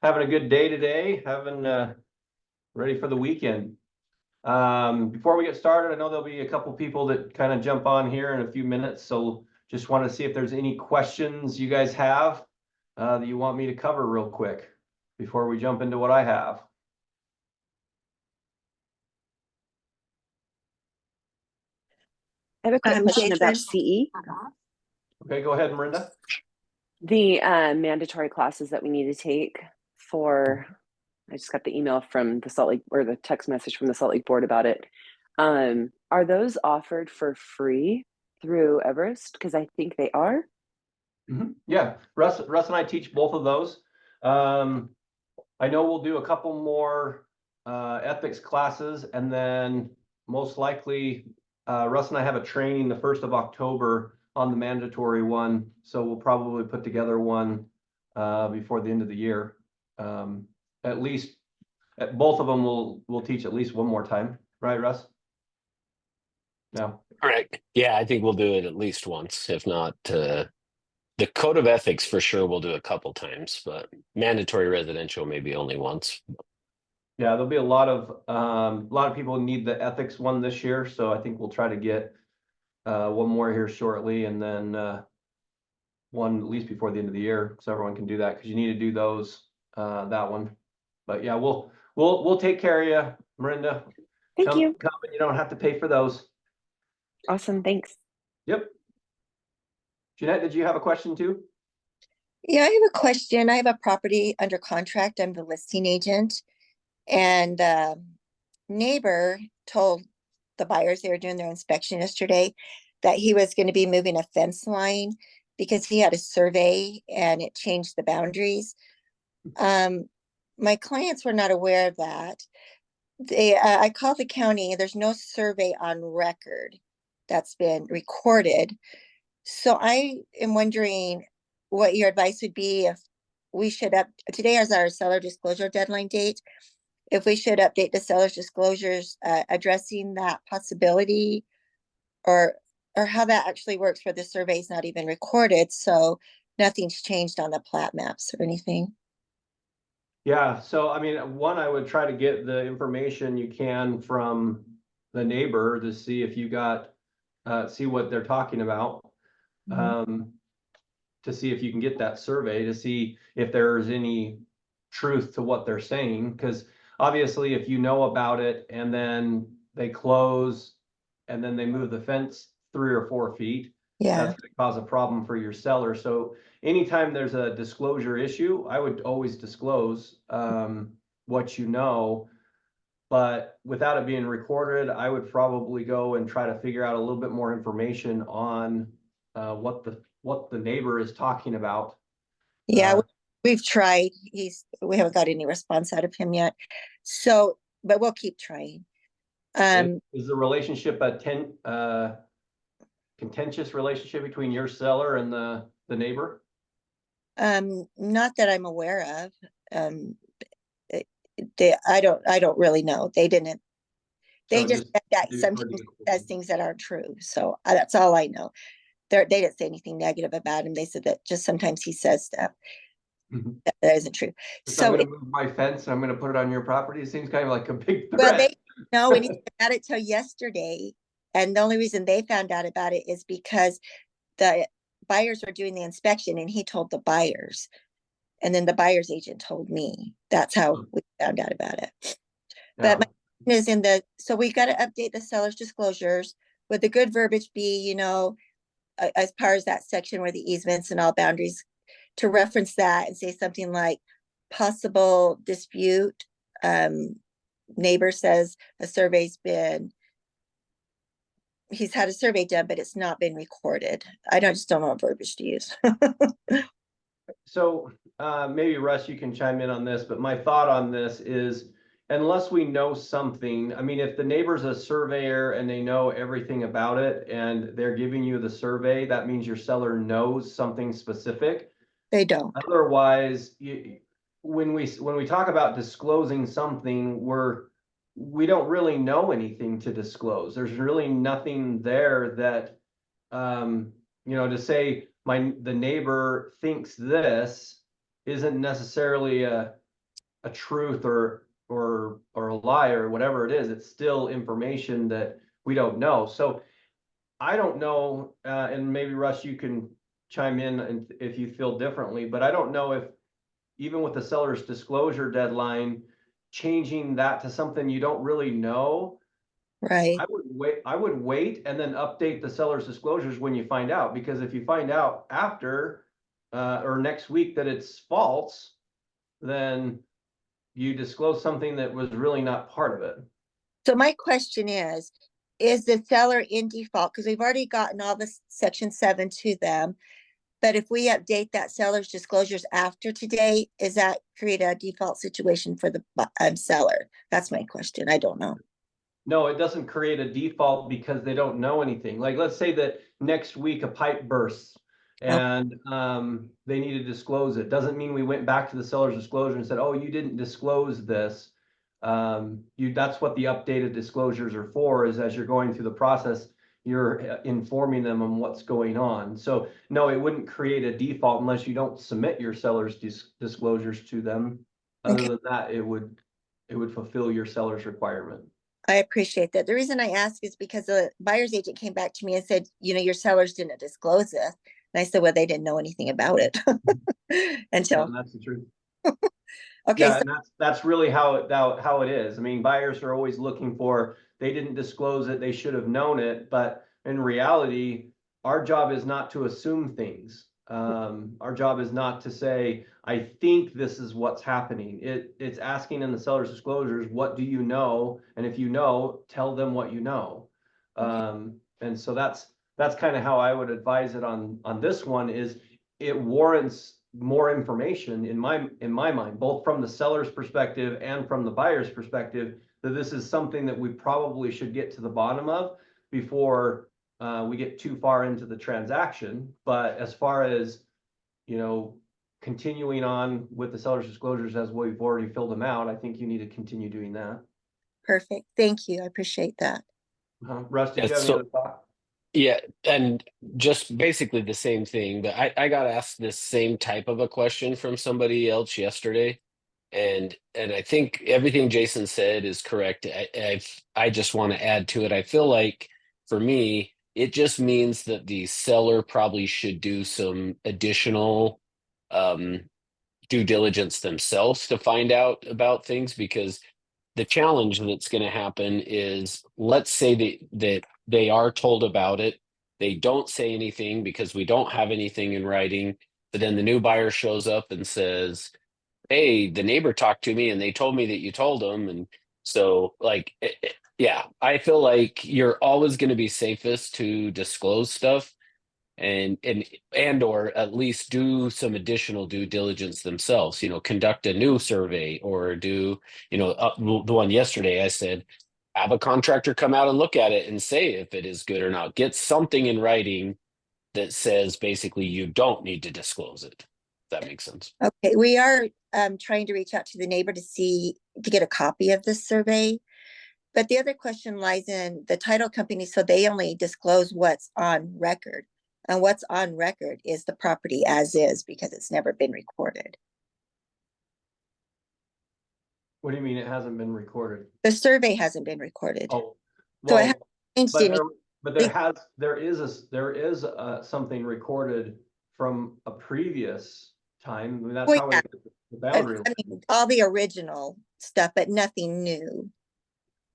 Having a good day today, ready for the weekend. Before we get started, I know there'll be a couple people that kind of jump on here in a few minutes, so just want to see if there's any questions you guys have that you want me to cover real quick before we jump into what I have. I have a quick question about CE. Okay, go ahead, Miranda. The mandatory classes that we need to take for, I just got the email from the Salt Lake, or the text message from the Salt Lake board about it. Are those offered for free through Everest? Because I think they are. Yeah, Russ and I teach both of those. I know we'll do a couple more ethics classes, and then most likely Russ and I have a training the 1st of October on the mandatory one, so we'll probably put together one before the end of the year. At least both of them we'll teach at least one more time, right, Russ? No. Correct. Yeah, I think we'll do it at least once, if not the code of ethics for sure we'll do a couple times, but mandatory residential maybe only once. Yeah, there'll be a lot of people need the ethics one this year, so I think we'll try to get one more here shortly, and then one at least before the end of the year, so everyone can do that, because you need to do those that one. But yeah, we'll take care of you, Miranda. Thank you. Come and you don't have to pay for those. Awesome, thanks. Yep. Jeanette, did you have a question too? Yeah, I have a question. I have a property under contract. I'm the listing agent, and neighbor told the buyers, they were doing their inspection yesterday, that he was going to be moving a fence line because he had a survey and it changed the boundaries. My clients were not aware of that. I called the county. There's no survey on record that's been recorded. So I am wondering what your advice would be if we should today is our seller disclosure deadline date. If we should update the seller's disclosures addressing that possibility, or how that actually works, where the survey is not even recorded, so nothing's changed on the plat maps or anything. Yeah, so I mean, one, I would try to get the information you can from the neighbor to see if you got see what they're talking about. To see if you can get that survey to see if there's any truth to what they're saying, because obviously if you know about it and then they close and then they move the fence 3 or 4 feet, Yeah, that's going to cause a problem for your seller. So anytime there's a disclosure issue, I would always disclose what you know, but without it being recorded, I would probably go and try to figure out a little bit more information on what the neighbor is talking about. yeah, we've tried. We haven't got any response out of him yet. So, but we'll keep trying. Is the relationship a contentious relationship between your seller and the neighbor? Not that I'm aware of. I don't really know. They didn't. They just said that sometimes says things that aren't true. So that's all I know. They didn't say anything negative about him. They said that just sometimes he says stuff that isn't true. So I'm going to move my fence and I'm going to put it on your property. It seems kind of like a big threat. Well, they didn't know anything about it till yesterday, and the only reason they found out about it is because the buyers were doing the inspection, and he told the buyers, and then the buyer's agent told me. That's how we found out about it. Yeah. But my question is so we got to update the seller's disclosures. Would the good verbiage be, as far as that section where the easements and all boundaries, to reference that and say something like possible dispute, neighbor says he's had a survey done, but it's not been recorded. I just don't know what verbiage to use. So maybe Russ, you can chime in on this, but my thought on this is, unless we know something, I mean, if the neighbor's a surveyor and they know everything about it and they're giving you the survey, that means your seller knows something specific. They don't. Otherwise, when we talk about disclosing something, we don't really know anything to disclose. There's really nothing there that to say the neighbor thinks this isn't necessarily a a truth or a lie or whatever it is. It's still information that we don't know. So I don't know, and maybe Russ, you can chime in and if you feel differently, but I don't know if even with the seller's disclosure deadline, changing that to something you don't really know. Right. I would wait and then update the seller's disclosures when you find out, because if you find out after or next week that it's false, then you disclose something that was really not part of it. So my question is the seller in default? Because we've already gotten all the section 7 to them. But if we update that seller's disclosures after today, is that create a default situation for the seller? That's my question. I don't know. No, it doesn't create a default because they don't know anything. Like, let's say that next week a pipe bursts and they need to disclose it. Doesn't mean we went back to the seller's disclosure and said, oh, you didn't disclose this. That's what the updated disclosures are for, is as you're going through the process, you're informing them on what's going on. So no, it wouldn't create a default unless you don't submit your seller's disclosures to them. Other than that, it would fulfill your seller's requirement. I appreciate that. The reason I ask is because the buyer's agent came back to me and said, your sellers didn't disclose this. And I said, well, they didn't know anything about it until. And that's the truth. Okay. Yeah, So, and that's really how it is. I mean, buyers are always looking for, they didn't disclose it, they should have known it. But in reality, our job is not to assume things. Our job is not to say, I think this is what's happening. It's asking in the seller's disclosures, what do you know? And if you know, tell them what you know. And so that's kind of how I would advise it on this one. Is it warrants more information in my mind, both from the seller's perspective and from the buyer's perspective, that this is something that we probably should get to the bottom of before we get too far into the transaction. But as far as, continuing on with the seller's disclosures as we've already filled them out, I think you need to continue doing that. perfect. Thank you. I appreciate that. Russ, did you Yeah, have any other thought? Yeah, and just basically the same thing, but I got asked this same type of a question from somebody else yesterday, and I think everything Jason said is correct. I just want to add to it. I feel like for me, it just means that the seller probably should do some additional due diligence themselves to find out about things, because the challenge that's going to happen is, let's say that they are told about it, they don't say anything because we don't have anything in writing, but then the new buyer shows up and says, hey, the neighbor talked to me and they told me that you told them. And so yeah, I feel like you're always going to be safest to disclose stuff and or at least do some additional due diligence themselves, conduct a new survey, or do, the one yesterday I said, have a contractor come out and look at it and say if it is good or not. Get something in writing that says basically you don't need to disclose it. If that makes sense. Okay. We are trying to reach out to the neighbor to get a copy of this survey. But the other question lies in the title company. So they only disclose what's on record. And what's on record is the property as is, because it's never been recorded. What do you mean it hasn't been recorded? The survey hasn't been recorded. Oh, So well, it hasn't changed any. but there is something recorded from a previous time. I mean, that's Well, how yeah. the boundary. I mean, all the original stuff, but nothing new.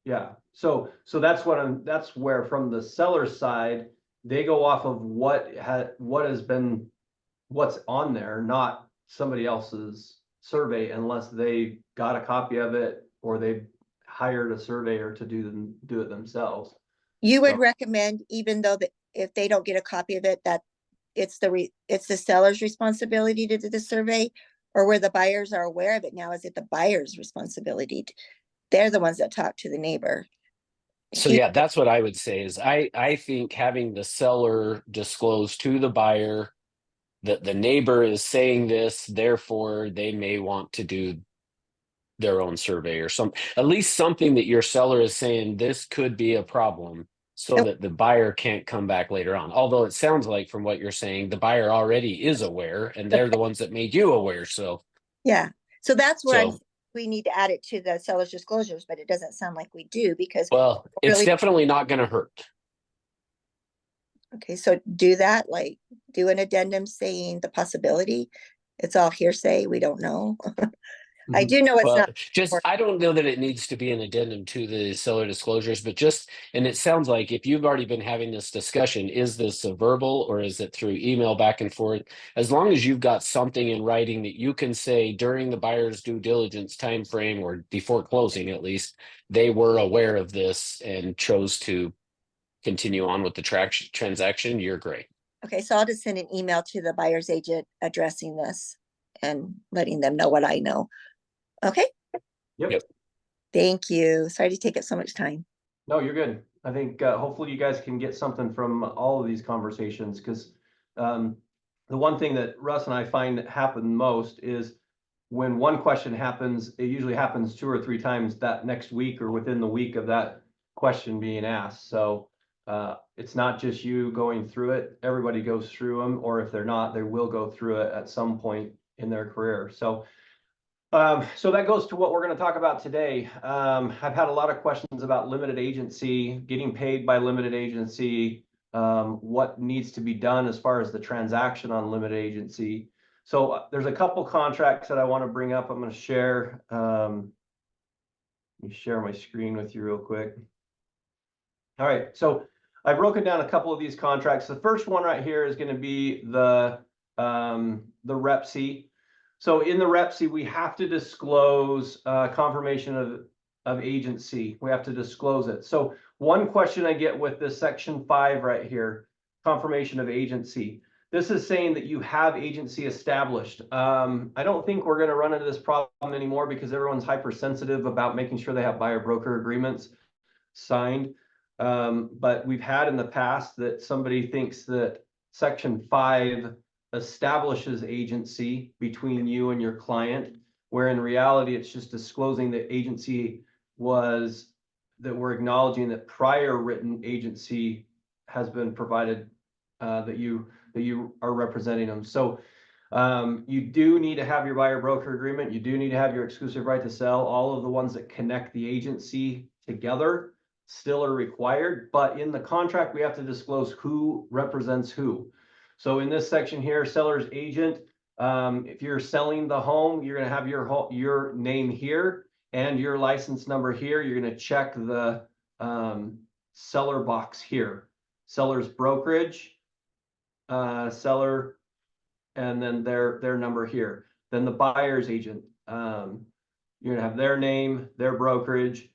Yeah, so that's where from the seller's side, they go off of what's on there, not somebody else's survey, unless they got a copy of it or they hired a surveyor to do it themselves. You would So- recommend, even though that if they don't get a copy of it, that it's the seller's responsibility to do the survey, or where the buyers are aware of it now, is it the buyer's responsibility? They're the ones that talk to the neighbor. So yeah, that's what I would say is I think having the seller disclose to the buyer that the neighbor is saying this, therefore they may want to do their own survey, or at least something that your seller is saying this could be a problem, so that the buyer can't come back later on. Although it sounds like from what you're saying, the buyer already is aware and they're the ones that made you aware. So Yeah. So that's where I'm we need to add it to the seller's disclosures, but it doesn't sound like we do because, Well, it's Really? definitely not going to hurt. okay, so do that, like, do an addendum saying the possibility. It's all hearsay, we don't know. I Mhm. do know it's Well, not, just, I don't know that it needs to be an addendum to the seller disclosures, but just, and it sounds like if you've already been having this discussion, is this a verbal or is it through email back and forth? As long as you've got something in writing that you can say during the buyer's due diligence timeframe or before closing, at least, they were aware of this and chose to continue on with the transaction, you're great. okay, so I'll just send an email to the buyer's agent addressing this and letting them know what I know. Okay, Yep. thank you. Sorry to take up so much time. No, you're good. I think hopefully you guys can get something from all of these conversations because the one thing that Russ and I find happen most is when one question happens, it usually happens 2 or 3 times that next week or within the week of that question being asked. So it's not just you going through it. Everybody goes through them, or if they're not, they will go through it at some point in their career. So that goes to what we're going to talk about today. I've had a lot of questions about limited agency, getting paid by limited agency, what needs to be done as far as the transaction on limited agency. So there's a couple contracts that I want to bring up. I'm going to share. Let me share my screen with you real quick. All right, so I've broken down a couple of these contracts. The first one right here is going to be the REPC. So in the REPC, we have to disclose confirmation of agency. We have to disclose it. So one question I get with this section 5 right here, confirmation of agency. This is saying that you have agency established. I don't think we're going to run into this problem anymore because everyone's hypersensitive about making sure they have buyer broker agreements signed. But we've had in the past that somebody thinks that section 5 establishes agency between you and your client, where in reality, it's just disclosing that agency was, that we're acknowledging that prior written agency has been provided, that you are representing them. So you do need to have your buyer broker agreement. You do need to have your exclusive right to sell. All of the ones that connect the agency together still are required, but in the contract, we have to disclose who represents who. So in this section here, seller's agent, if you're selling the home, you're going to have your name here and your license number here. You're going to check the seller box here. Seller's brokerage, seller, and then their number here. Then the buyer's agent, you're going to have their name, their brokerage,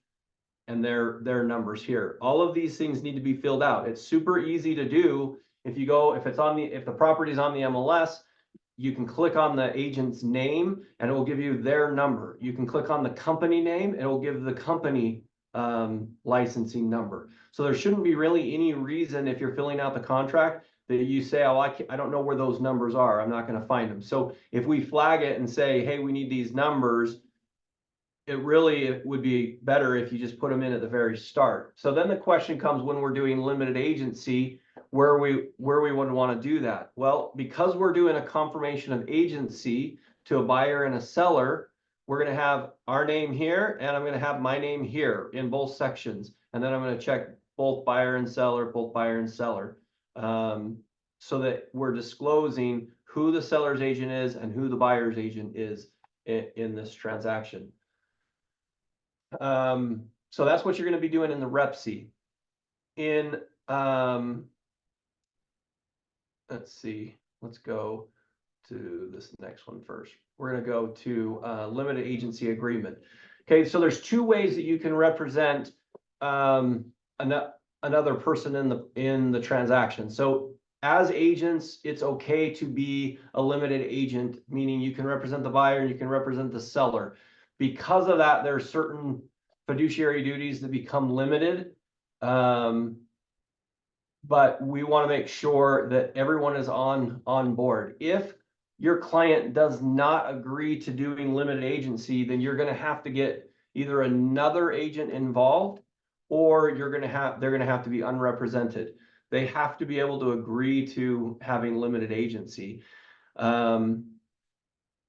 and their numbers here. All of these things need to be filled out. It's super easy to do. If you go, if the property is on the MLS, you can click on the agent's name and it will give you their number. You can click on the company name, it will give the company licensing number. So there shouldn't be really any reason if you're filling out the contract that you say, oh, I don't know where those numbers are. I'm not going to find them. So if we flag it and say, hey, we need these numbers, it would be better if you just put them in at the very start. So then the question comes when we're doing limited agency, where we would want to do that. Well, because we're doing a confirmation of agency to a buyer and a seller, we're going to have our name here and I'm going to have my name here in both sections. And then I'm going to check both buyer and seller, so that we're disclosing who the seller's agent is and who the buyer's agent is in this transaction. So that's what you're going to be doing in the REPC. In let's see, let's go to this next one first. We're going to go to limited agency agreement. Okay, so there's 2 ways that you can represent another person in the transaction. So as agents, it's okay to be a limited agent, meaning you can represent the buyer and you can represent the seller. Because of that, there are certain fiduciary duties that become limited. But we want to make sure that everyone is on board. If your client does not agree to doing limited agency, then you're going to have to get either another agent involved or they're going to have to be unrepresented. They have to be able to agree to having limited agency.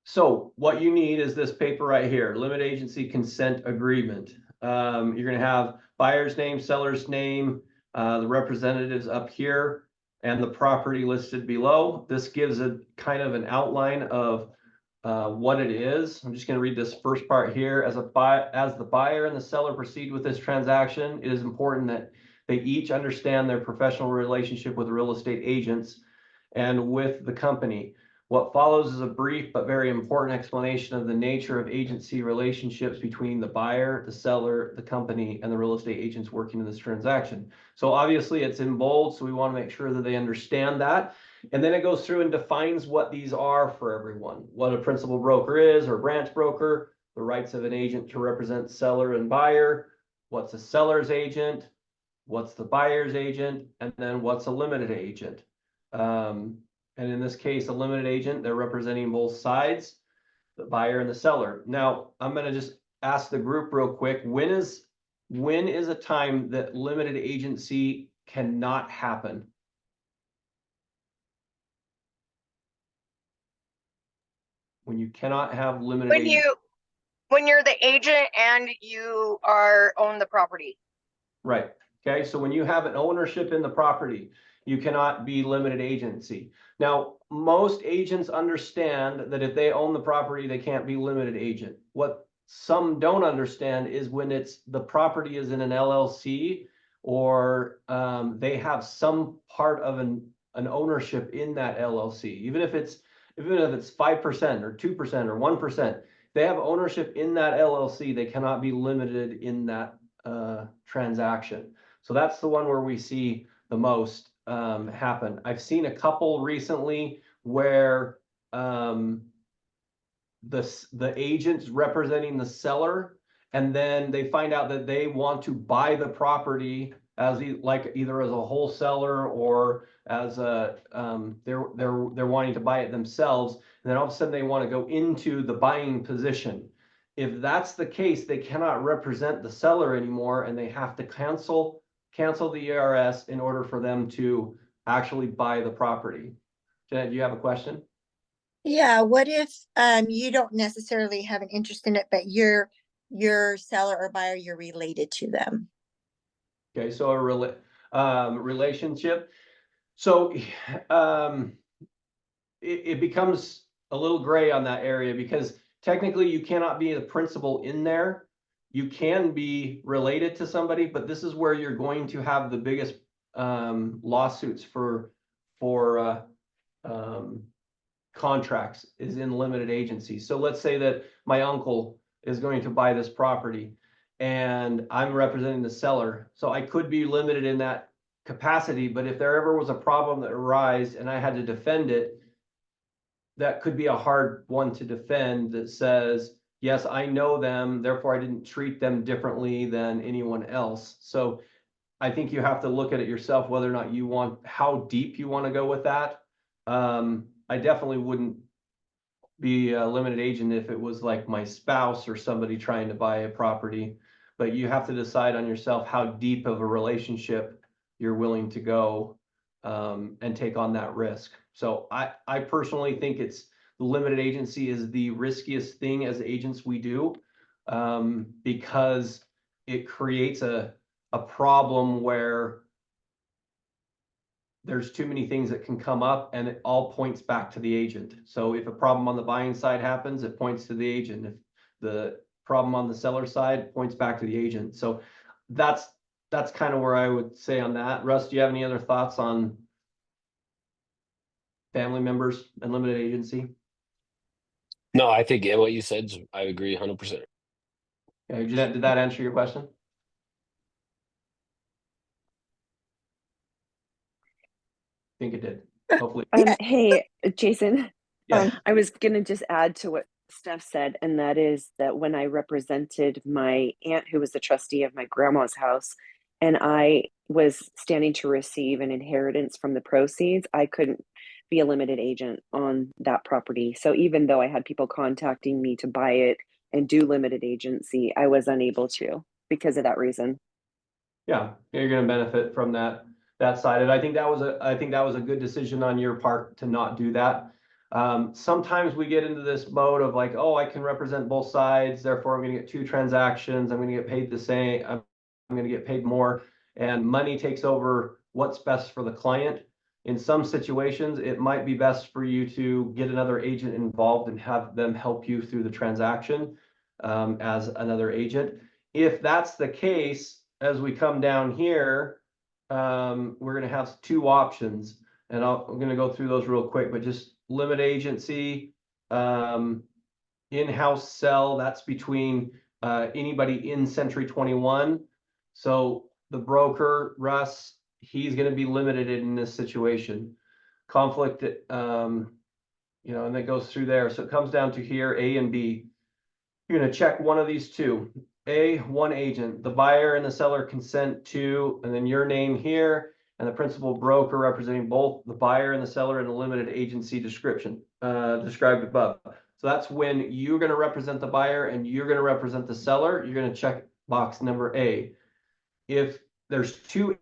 So what you need is this paper right here, limited agency consent agreement. You're gonna have buyer's name, seller's name, the representatives up here, and the property listed below. This gives a kind of an outline of what it is. I'm just going to read this first part here. As the buyer and the seller proceed with this transaction, it is important that they each understand their professional relationship with real estate agents and with the company. What follows is a brief but very important explanation of the nature of agency relationships between the buyer, the seller, the company, and the real estate agents working in this transaction. So obviously it's in bold, so we want to make sure that they understand that. And then it goes through and defines what these are for everyone, what a principal broker is or branch broker, the rights of an agent to represent seller and buyer, what's a seller's agent, what's the buyer's agent, and then what's a limited agent. And in this case, a limited agent, they're representing both sides, the buyer and the seller. Now, I'm going to just ask the group real quick, when is a time that limited agency cannot happen? When you cannot have limited agency. When you're the agent and you own the property. Right. Okay. So when you have an ownership in the property, you cannot be limited agency. Now, most agents understand that if they own the property, they can't be limited agent. What some don't understand is when the property is in an LLC or they have some part of an ownership in that LLC, even if it's 5% or 2% or 1%, they have ownership in that LLC. They cannot be limited in that transaction. So that's the one where we see the most happen. I've seen a couple recently where the agent's representing the seller, and then they find out that they want to buy the property as either as a wholesaler or as a they're wanting to buy it themselves, and then all of a sudden they want to go into the buying position. If that's the case, they cannot represent the seller anymore, and they have to cancel the ERS in order for them to actually buy the property. Janet, do you have a question? Yeah, what if you don't necessarily have an interest in it, but your seller or buyer, you're related to them? Okay, so a relationship. So it becomes a little gray on that area because technically you cannot be the principal in there. You can be related to somebody, but this is where you're going to have the biggest lawsuits for contracts is in limited agency. So let's say that my uncle is going to buy this property and I'm representing the seller. So I could be limited in that capacity, but if there ever was a problem that arose and I had to defend it, that could be a hard one to defend that says, yes, I know them, therefore I didn't treat them differently than anyone else. So I think you have to look at it yourself, whether or not you want, how deep you want to go with that. I definitely wouldn't be a limited agent if it was like my spouse or somebody trying to buy a property, but you have to decide on yourself how deep of a relationship you're willing to go and take on that risk. So I personally think the limited agency is the riskiest thing as agents we do because it creates a problem where there's too many things that can come up and it all points back to the agent. So if a problem on the buying side happens, it points to the agent. If the problem on the seller side points back to the agent. So that's kind of where I would say on that. Russ, do you have any other thoughts on family members and limited agency? No, I think what you said, I agree 100%. Okay, Jeanette, did that answer your question? I think it did. Hopefully. Hey, Jason. Yeah. I was gonna just add to what Steph said, and that is that when I represented my aunt, who was the trustee of my grandma's house, and I was standing to receive an inheritance from the proceeds, I couldn't be a limited agent on that property. So even though I had people contacting me to buy it and do limited agency, I was unable to because of that reason. Yeah, you're going to benefit from that side. And I think that was a good decision on your part to not do that. Sometimes we get into this mode of like, oh, I can represent both sides, therefore I'm going to get 2 transactions. I'm going to get paid the same. I'm going to get paid more, and money takes over what's best for the client. In some situations, it might be best for you to get another agent involved and have them help you through the transaction as another agent. If that's the case, as we come down here, we're going to have 2 options, and I'm going to go through those real quick, but just limit agency, in-house sell, that's between anybody in Century 21. So the broker, Russ, he's going to be limited in this situation. Conflict, and that goes through there. So it comes down to here, A and B. You're going to check one of these 2. A, one agent, the buyer and the seller consent to, and then your name here, and the principal broker representing both the buyer and the seller in a limited agency description described above. So that's when you're going to represent the buyer and you're going to represent the seller. You're going to check box number A. If there's 2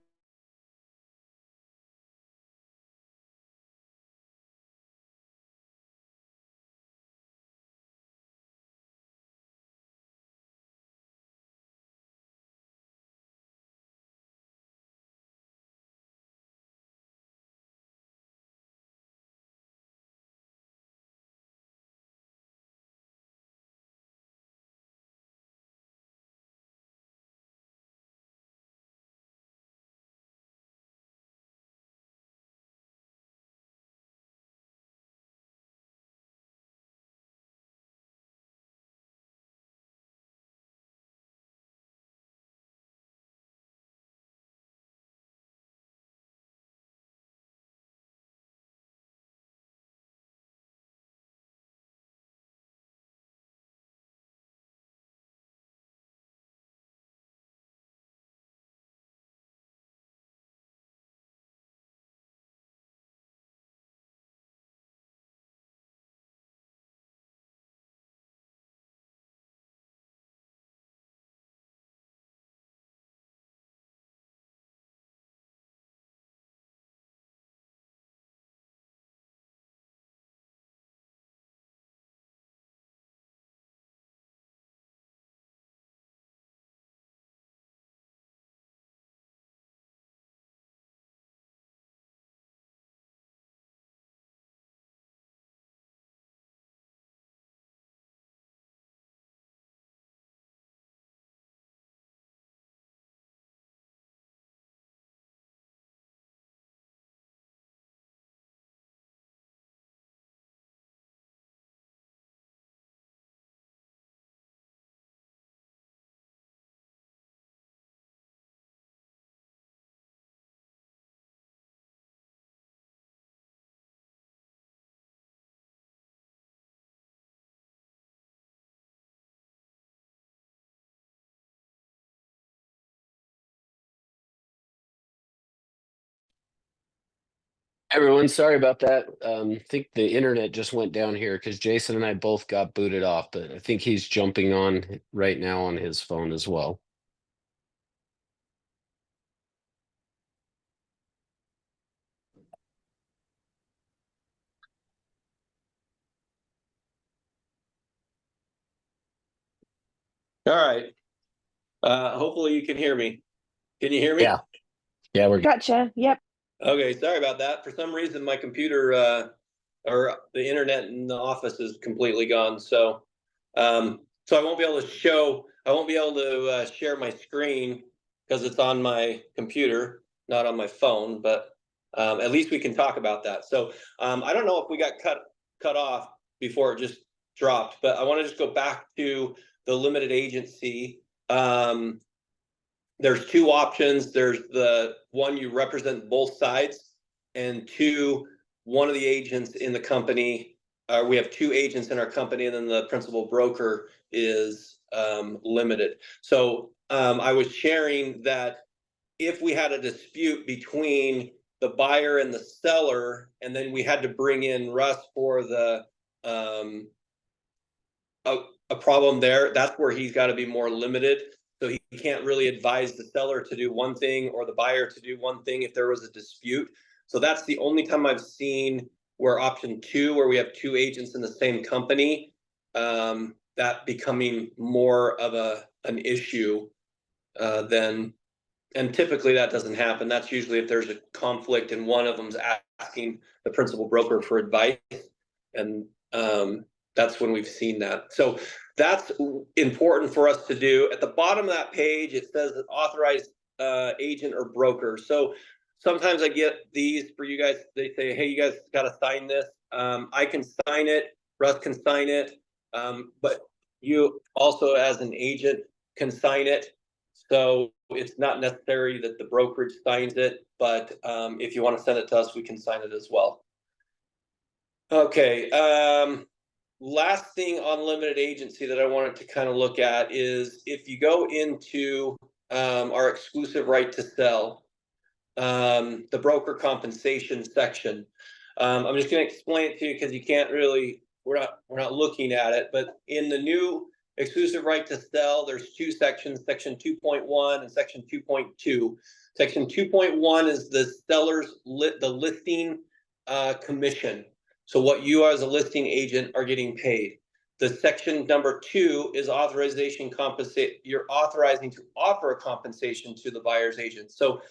Everyone, sorry about that. I think the internet just went down here because Jason and I both got booted off, but I think he's jumping on right now on his phone as well. All right. Hopefully you can hear me. Can you hear me? Yeah. Yeah, we're Gotcha. Yep. Okay, sorry about that. For some reason, my computer or the internet in the office is completely gone. So I won't be able to share my screen because it's on my computer, not on my phone, but at least we can talk about that. So I don't know if we got cut off before it just dropped, but I want to just go back to the limited agency. There's 2 options. There's the one you represent both sides, and 2, one of the agents in the company. We have 2 agents in our company, and then the principal broker is limited. So I was sharing that if we had a dispute between the buyer and the seller, and then we had to bring in Russ for the a problem there, that's where he's got to be more limited. So he can't really advise the seller to do one thing or the buyer to do one thing if there was a dispute. So that's the only time I've seen where option 2, where we have 2 agents in the same company, that becoming more of an issue than, and typically that doesn't happen. That's usually if there's a conflict and one of them's asking the principal broker for advice, and that's when we've seen that. So that's important for us to do. At the bottom of that page, it says authorized agent or broker. So sometimes I get these for you guys. They say, hey, you guys got to sign this. I can sign it. Russ can sign it. But you also, as an agent, can sign it. So it's not necessary that the brokerage signs it, but if you want to send it to us, we can sign it as well. Okay. Last thing on limited agency that I wanted to kind of look at is if you go into our exclusive right to sell, the broker compensation section. I'm just going to explain it to you because you can't really, we're not looking at it, but in the new exclusive right to sell, there's 2 sections, section 2.1 and section 2.2. Section 2.1 is the seller's the listing commission. So what you as a listing agent are getting paid. The section number 2 is authorization compensate. You're authorizing to offer a compensation to the buyer's agent. So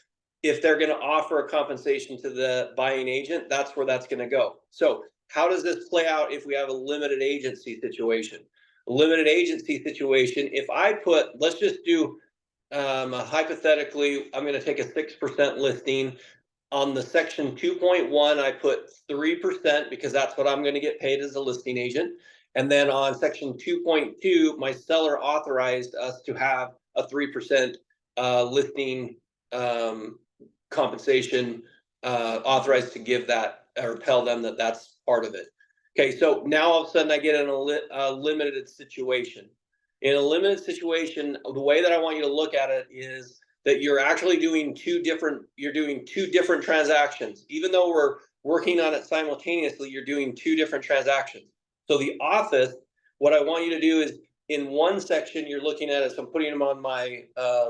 if they're going to offer a compensation to the buying agent, that's where that's going to go. So how does this play out if we have a limited agency situation? A limited agency situation, if I put, let's just do hypothetically, I'm going to take a 6% listing. On the section 2.1, I put 3% because that's what I'm going to get paid as a listing agent. And then on section 2.2, my seller authorized us to have a 3% listing compensation, authorized to give that or tell them that that's part of it. Okay, so now all of a sudden I get in a limited situation. In a limited situation, the way that I want you to look at it is that you're actually doing two different transactions. Even though we're working on it simultaneously, you're doing 2 different transactions. So the office, what I want you to do is in one section, you're looking at it, so I'm putting them on my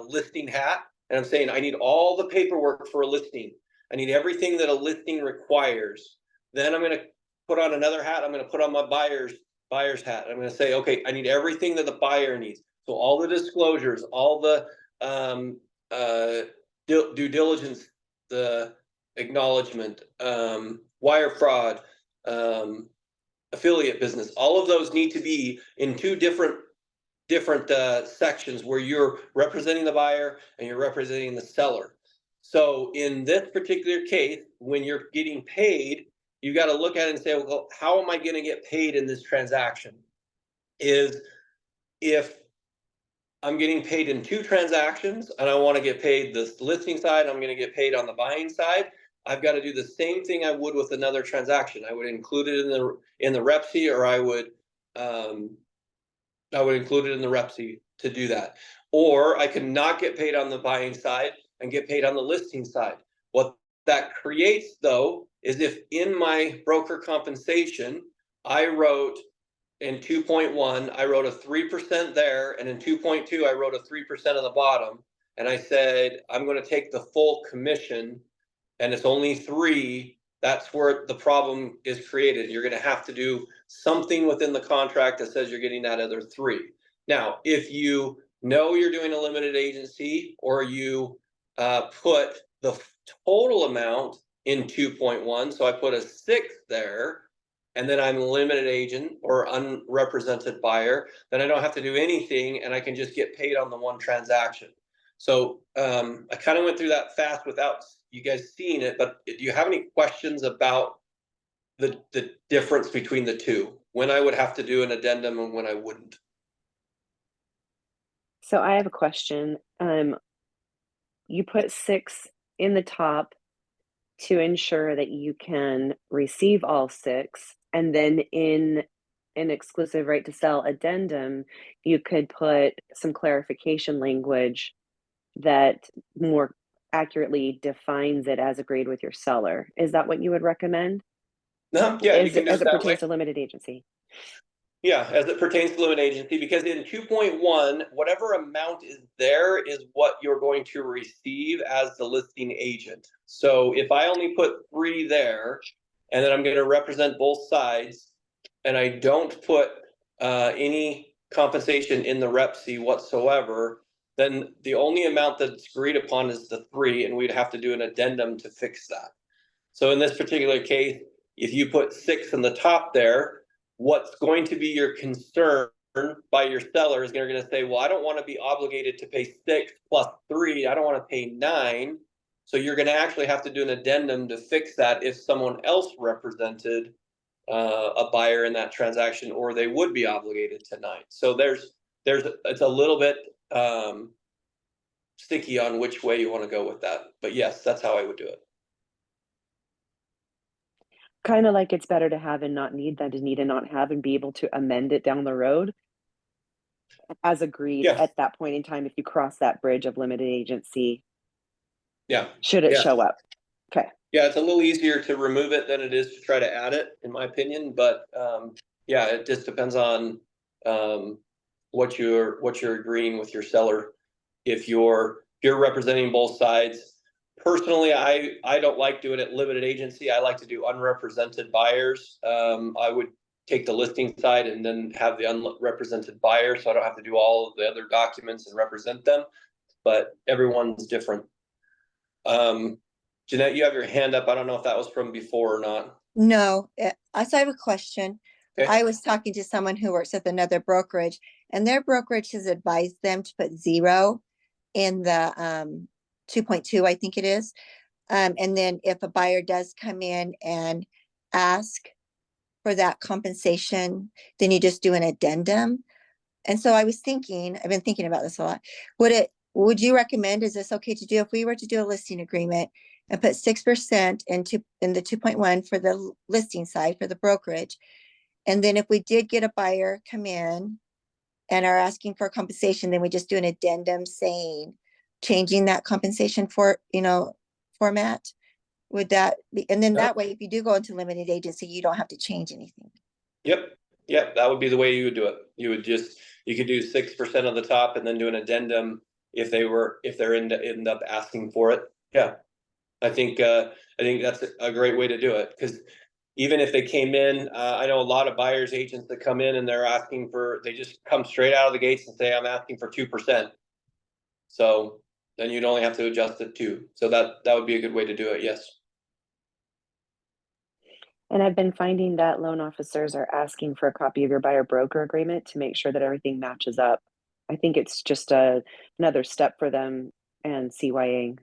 listing hat, and I'm saying I need all the paperwork for a listing. I need everything that a listing requires. Then I'm going to put on another hat. I'm going to put on my buyer's hat. I'm going to say, okay, I need everything that the buyer needs. So all the disclosures, all the due diligence, the acknowledgement, wire fraud, affiliate business, all of those need to be in 2 different sections where you're representing the buyer and you're representing the seller. So in this particular case, when you're getting paid, you got to look at it and say, well, how am I going to get paid in this transaction? Is if I'm getting paid in 2 transactions and I want to get paid the listing side, I'm going to get paid on the buying side, I've got to do the same thing I would with another transaction. I would include it in the REPSI, or I would include it in the REPSI to do that. Or I could not get paid on the buying side and get paid on the listing side. What that creates, though, is if in my broker compensation, I wrote in 2.1, I wrote a 3% there, and in 2.2, I wrote a 3% on the bottom, and I said, I'm going to take the full commission, and it's only 3, that's where the problem is created. You're going to have to do something within the contract that says you're getting that other 3. Now, if you know you're doing a limited agency, or you put the total amount in 2.1, so I put a 6 there, and then I'm a limited agent or unrepresented buyer, then I don't have to do anything and I can just get paid on the one transaction. So I kind of went through that fast without you guys seeing it, but do you have any questions about the difference between the 2? When I would have to do an addendum and when I wouldn't? So I have a question. You put 6 in the top to ensure that you can receive all 6, and then in an exclusive right to sell addendum, you could put some clarification language that more accurately defines it as agreed with your seller. Is that what you would recommend? No, yeah, you can do As it it that way. pertains to limited agency? Yeah, as it pertains to limited agency, because in 2.1, whatever amount is there is what you're going to receive as the listing agent. So if I only put 3 there, and then I'm going to represent both sides, and I don't put any compensation in the rep C whatsoever, then the only amount that's agreed upon is the 3, and we'd have to do an addendum to fix that. So in this particular case, if you put 6 in the top there, what's going to be your concern by your seller is they're going to say, well, I don't want to be obligated to pay 6 plus 3. I don't want to pay 9. So you're going to actually have to do an addendum to fix that if someone else represented a buyer in that transaction, or they would be obligated to 9. So it's a little bit sticky on which way you want to go with that. But yes, that's how I would do it. Kind of like it's better to have and not need than to need and not have, and be able to amend it down the road as agreed Yeah. at that point in time if you cross that bridge of limited agency. Yeah. Should it Yeah. show up? Okay. Yeah, it's a little easier to remove it than it is to try to add it, in my opinion. But yeah, it just depends on what you're agreeing with your seller. If you're representing both sides. Personally, I don't like doing it limited agency. I like to do unrepresented buyers. I would take the listing side and then have the unrepresented buyer, so I don't have to do all of the other documents and represent them. But everyone's different. Jeanette, you have your hand up. I don't know if that was from before or not. No, I have a question. Okay. I was talking to someone who works at another brokerage, and their brokerage has advised them to put 0 in the 2.2, I think it is. And then if a buyer does come in and ask for that compensation, then you just do an addendum. And so I was thinking, I've been thinking about this a lot. Would you recommend, is this okay to do if we were to do a listing agreement and put 6% in the 2.1 for the listing side for the brokerage? And then if we did get a buyer come in and are asking for compensation, then we just do an addendum saying, changing that compensation format. Would that be, and then that way, if you do go into limited agency, you don't have to change anything. Yep. That would be the way you would do it. You could do 6% of the top and then do an addendum if they're end up asking for it. Yeah. I think that's a great way to do it, because even if they came in, I know a lot of buyers agents that come in and they just come straight out of the gates and say, I'm asking for 2%. So then you'd only have to adjust it 2. So that would be a good way to do it. Yes. And I've been finding that loan officers are asking for a copy of your buyer broker agreement to make sure that everything matches up. I think it's just another step for them and CYA.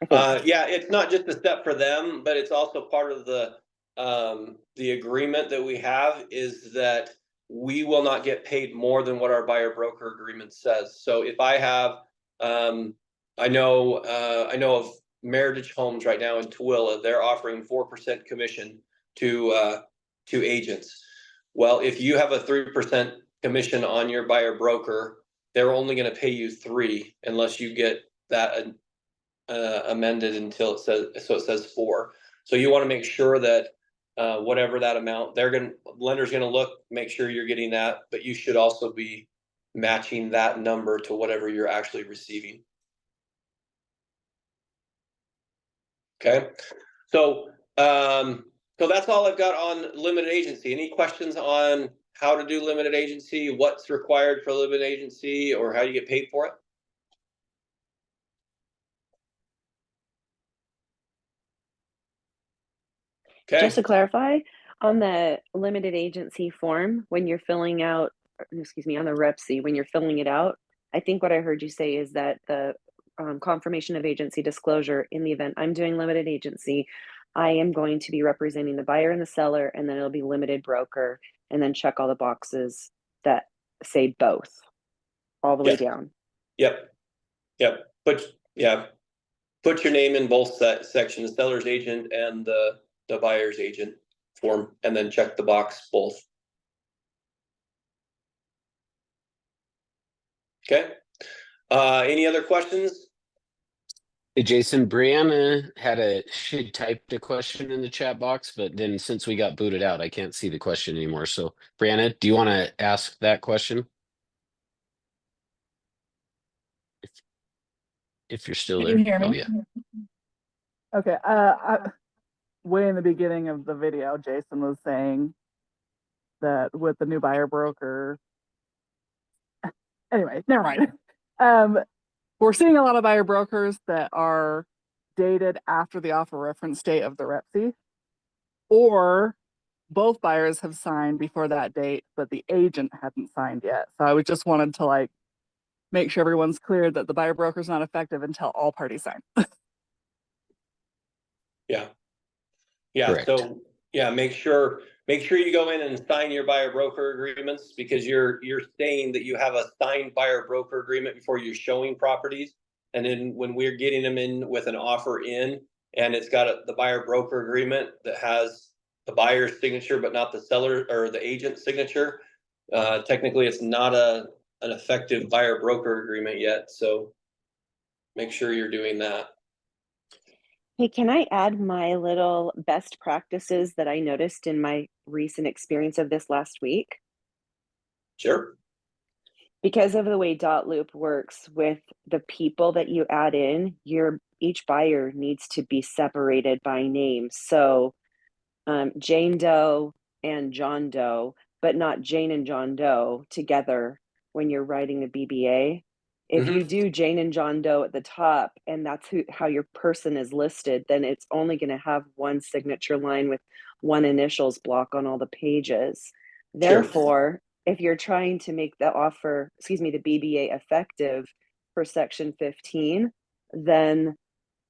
Yeah, it's not just a step for them, but it's also part of the agreement that we have is that we will not get paid more than what our buyer broker agreement says. So if I have, I know of Meritage Homes right now in Tooele, they're offering 4% commission to agents. Well, if you have a 3% commission on your buyer broker, they're only going to pay you 3 unless you get that amended until it says 4. So you want to make sure that whatever that amount, lender's going to look, make sure you're getting that, but you should also be matching that number to whatever you're actually receiving. Okay, so that's all I've got on limited agency. Any questions on how to do limited agency, what's required for limited agency, or how you get paid for it? Okay. Just to clarify, on the limited agency form, when you're filling out, on the Rep C, when you're filling it out, I think what I heard you say is that the confirmation of agency disclosure, in the event I'm doing limited agency, I am going to be representing the buyer and the seller, and then it'll be limited broker, and then check all the boxes that say both all the way down. Yep. Put your name in both sections, the seller's agent and the buyer's agent form, and then check the box both. Okay. Any other questions? Hey, Jason, Brianna she typed a question in the chat box, but then since we got booted out, I can't see the question anymore. So, Brianna, do you want to ask that question? If you're still Can there. you hear me? Oh, yeah. Okay. way in the beginning of the video, Jason was saying that with the new buyer broker. Anyway, never mind. We're seeing a lot of buyer brokers that are dated after the offer reference date of the REPC, or both buyers have signed before that date, but the agent hadn't signed yet. So I just wanted to like make sure everyone's clear that the buyer broker is not effective until all parties sign. Yeah. Yeah, Correct. so yeah, make sure you go in and sign your buyer broker agreements, because you're saying that you have a signed buyer broker agreement before you're showing properties. And then when we're getting them in with an offer in, and it's got the buyer broker agreement that has the buyer's signature but not the seller or the agent's signature, technically it's not an effective buyer broker agreement yet. So make sure you're doing that. Hey, can I add my little best practices that I noticed in my recent experience of this last week? Sure. Because of the way Dot Loop works with the people that you add in, each buyer needs to be separated by name. So Jane Doe and John Doe, but not Jane and John Doe together when you're writing a BBA. If you do Jane and John Doe at the top, and that's how your person is listed, then it's only going to have one signature line with one initials block on all the pages. Therefore, if you're trying to make the the BBA effective for section 15, then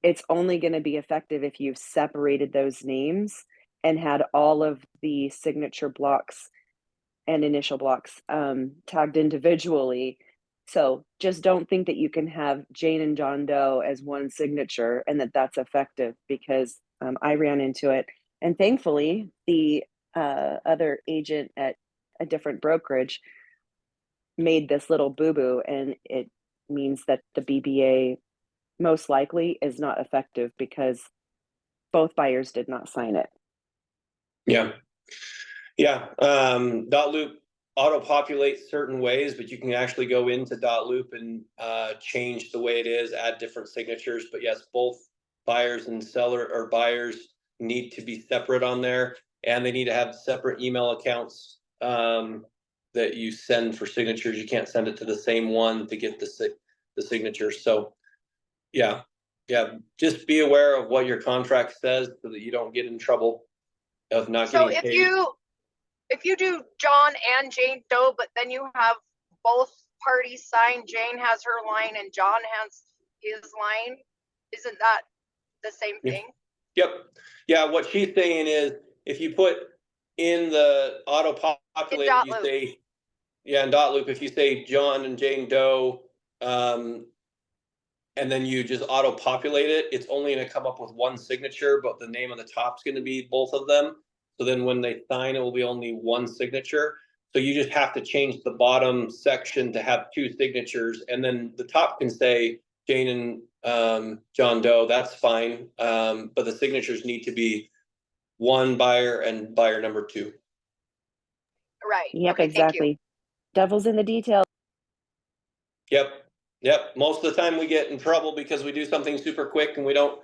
it's only going to be effective if you've separated those names and had all of the signature blocks and initial blocks tagged individually. So just don't think that you can have Jane and John Doe as one signature and that's effective, because I ran into it. And thankfully, the other agent at a different brokerage made this little boo-boo, and it means that the BBA most likely is not effective because both buyers did not sign it. Yeah. Yeah. Dot Loop auto-populates certain ways, but you can actually go into Dot Loop and change the way it is, add different signatures. But yes, both buyers and seller or buyers need to be separate on there, and they need to have separate email accounts that you send for signatures. You can't send it to the same one to get the signatures. So yeah, just be aware of what your contract says so that you don't get in trouble of not So getting paid. if you do John and Jane Doe, but then you have both parties sign, Jane has her line and John has his line, isn't that the same thing? Yep. Yeah, what she's saying is if you put in the auto-populate, you say, yeah, in Dot Loop, if you say John and Jane Doe, and then you just auto-populate it, it's only going to come up with one signature, but the name on the top's going to be both of them. So then when they sign, it will be only one signature. So you just have to change the bottom section to have two signatures, and then the top can say Jane and John Doe. That's fine, but the signatures need to be one buyer and buyer number two. Right. Yep, Okay, exactly. Devil's in the details. Yep. Most of the time we get in trouble because we do something super quick and we don't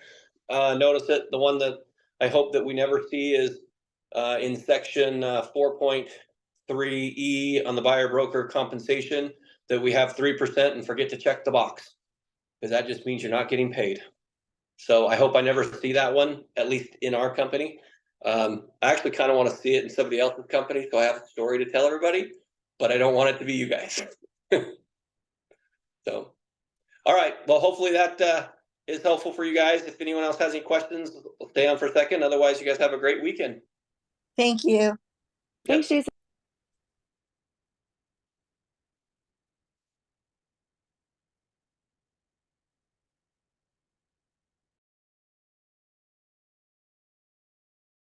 notice it. The one that I hope that we never see is in section 4.3E on the buyer broker compensation, that we have 3% and forget to check the box, because that just means you're not getting paid. So I hope I never see that one, at least in our company. I actually kind of want to see it in somebody else's company, so I have a story to tell everybody, but I don't want it to be you guys. So, all right. Well, hopefully that is helpful for you guys. If anyone else has any questions, we'll stay on for a second. Otherwise, you guys have a great weekend. Thank you. Thanks, Jason.